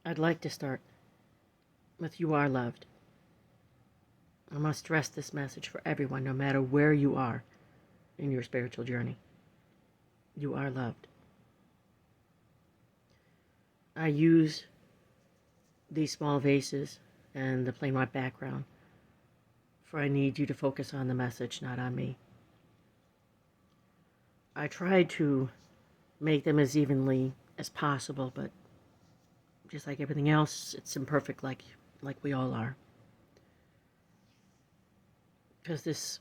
I'd like to start with "You are loved." I must stress this message for everyone, no matter where you are in your spiritual journey. You are loved. I use these small vases and the plain white background, for I need you to focus on the message, not on me. I tried to make them as evenly as possible, but just like everything else, it's imperfect like we all are. Because this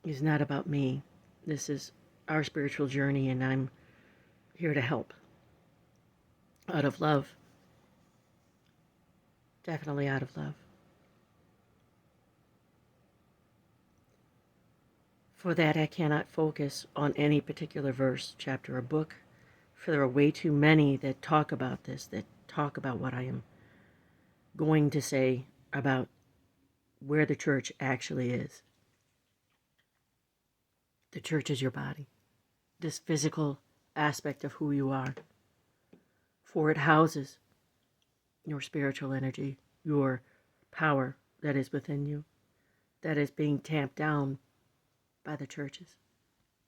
is not about me. This is our spiritual journey, and I'm here to help. Out of love. Definitely out of love. For that, I cannot focus on any particular verse, chapter, or book, for there are way too many that talk about this, that talk about what I am going to say about where the church actually is. The church is your body, this physical aspect of who you are, for it houses your spiritual energy, your power that is within you, that is being tamped down by the churches,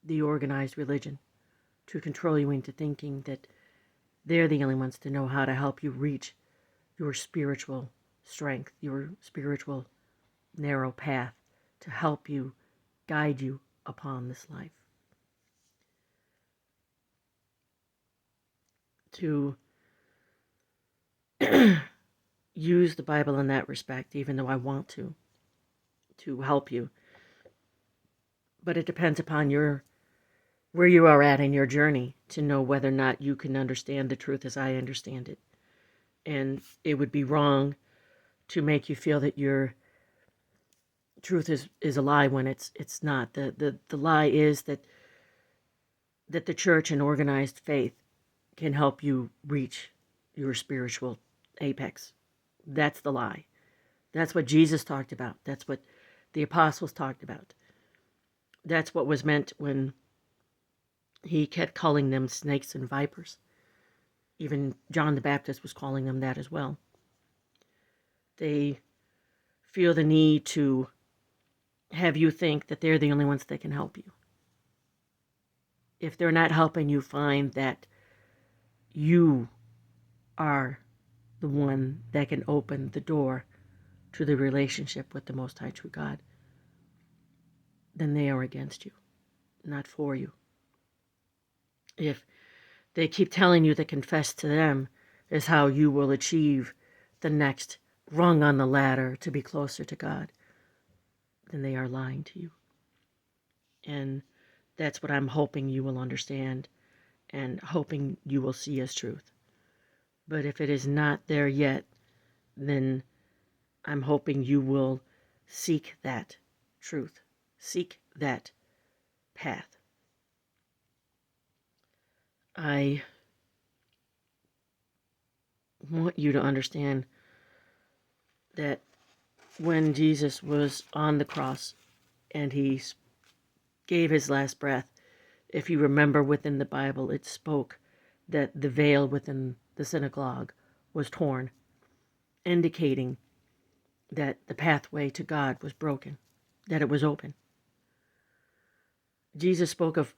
the organized religion, to control you into thinking that they're the only ones to know how to help you reach your spiritual strength, your spiritual narrow path, to help you, guide you upon this life. To use the Bible in that respect, even though I want to help you. But it depends upon where you are at in your journey to know whether or not you can understand the truth as I understand it. And it would be wrong to make you feel that your truth is a lie when it's not. The lie is that the church and organized faith can help you reach your spiritual apex. That's the lie. That's what Jesus talked about. That's what the apostles talked about. That's what was meant when he kept calling them snakes and vipers. Even John the Baptist was calling them that as well. They feel the need to have you think that they're the only ones that can help you. If they're not helping you find that you are the one that can open the door to the relationship with the Most High True God, then they are against you, not for you. If they keep telling you that confess to them is how you will achieve the next rung on the ladder to be closer to God, then they are lying to you. And that's what I'm hoping you will understand and hoping you will see as truth. But if it is not there yet, then I'm hoping you will seek that truth, seek that path. I want you to understand that when Jesus was on the cross and he gave his last breath, if you remember within the Bible, it spoke that the veil within the synagogue was torn, indicating that the pathway to God was broken, that it was open. Jesus spoke of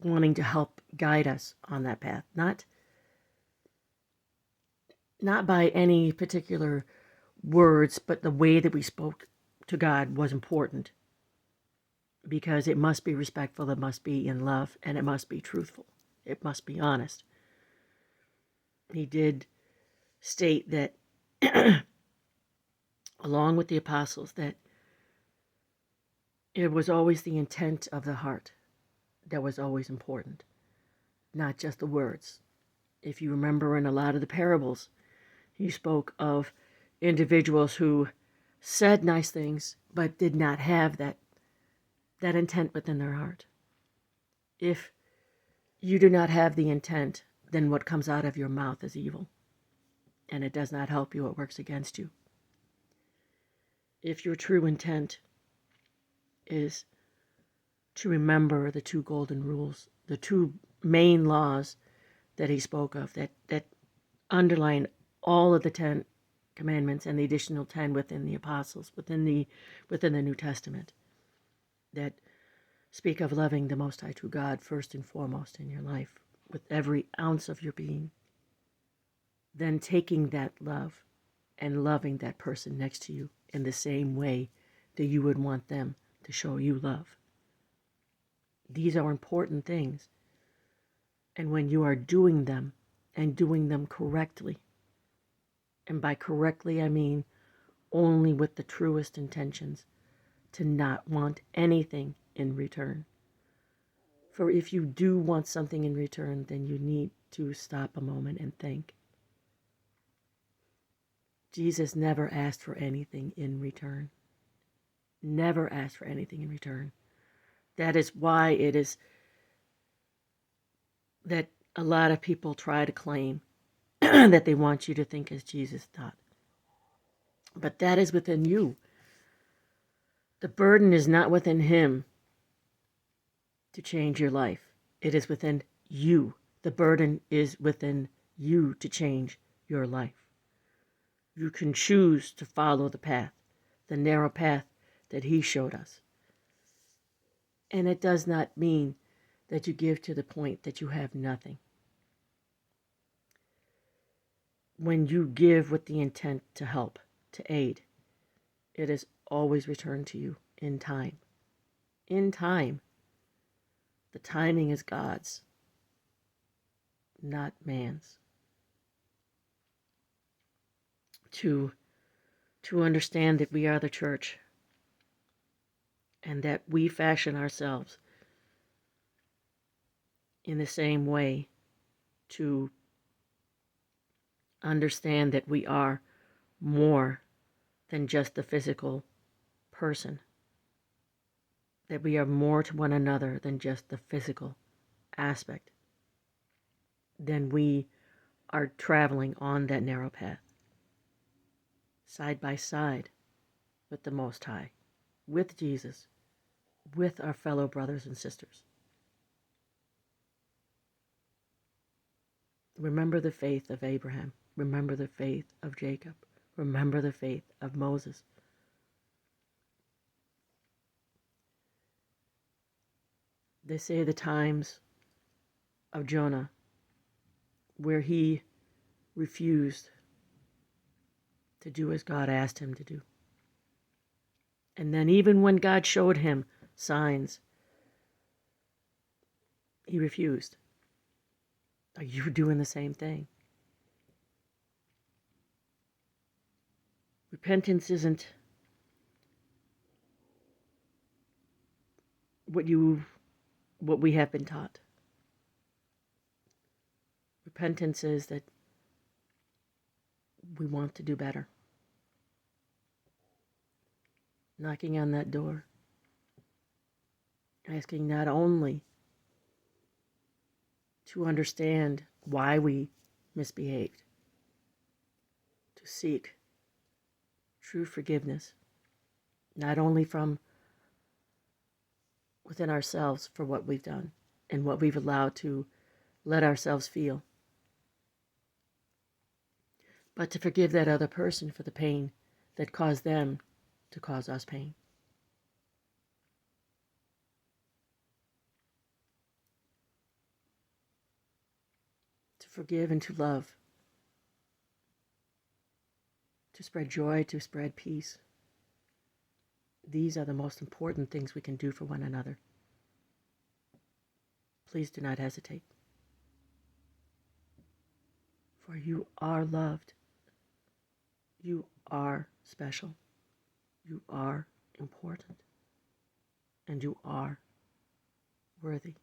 wanting to help guide us on that path, not by any particular words, but the way that we spoke to God was important, because it must be respectful, it must be in love, and it must be truthful. It must be honest. He did state that, along with the apostles, that it was always the intent of the heart that was always important, not just the words. If you remember in a lot of the parables, he spoke of individuals who said nice things but did not have that intent within their heart. If you do not have the intent, then what comes out of your mouth is evil, and it does not help you, it works against you. If your true intent is to remember the two golden rules, the two main laws that he spoke of, that underline all of the 10 commandments and the additional 10 within the apostles, within the New Testament, that speak of loving the Most High True God first and foremost in your life with every ounce of your being. Then taking that love and loving that person next to you in the same way that you would want them to show you love. These are important things. And when you are doing them and doing them correctly, and by correctly I mean only with the truest intentions, to not want anything in return. For if you do want something in return, then you need to stop a moment and think. Jesus never asked for anything in return. Never asked for anything in return. That is why it is that a lot of people try to claim that they want you to think as Jesus thought. But that is within you. The burden is not within him to change your life. It is within you. The burden is within you to change your life. You can choose to follow the path, the narrow path that he showed us. And it does not mean that you give to the point that you have nothing. When you give with the intent to help, to aid, it is always returned to you in time. In time. The timing is God's, not man's. To understand that we are the church and that we fashion ourselves in the same way, to understand that we are more than just the physical person, that we are more to one another than just the physical aspect, then we are traveling on that narrow path, side by side with the Most High, with Jesus, with our fellow brothers and sisters. Remember the faith of Abraham. Remember the faith of Jacob. Remember the faith of Moses. They say the times of Jonah where he refused to do as God asked him to do. And then even when God showed him signs, he refused. Are you doing the same thing? Repentance isn't what we have been taught. Repentance is that we want to do better. Knocking on that door, asking not only to understand why we misbehaved, to seek true forgiveness, not only from within ourselves for what we've done and what we've allowed to let ourselves feel, but to forgive that other person for the pain that caused them to cause us pain. To forgive and to love. To spread joy, to spread peace. These are the most important things we can do for one another. Please do not hesitate. For you are loved. You are special. You are important. And you are worthy.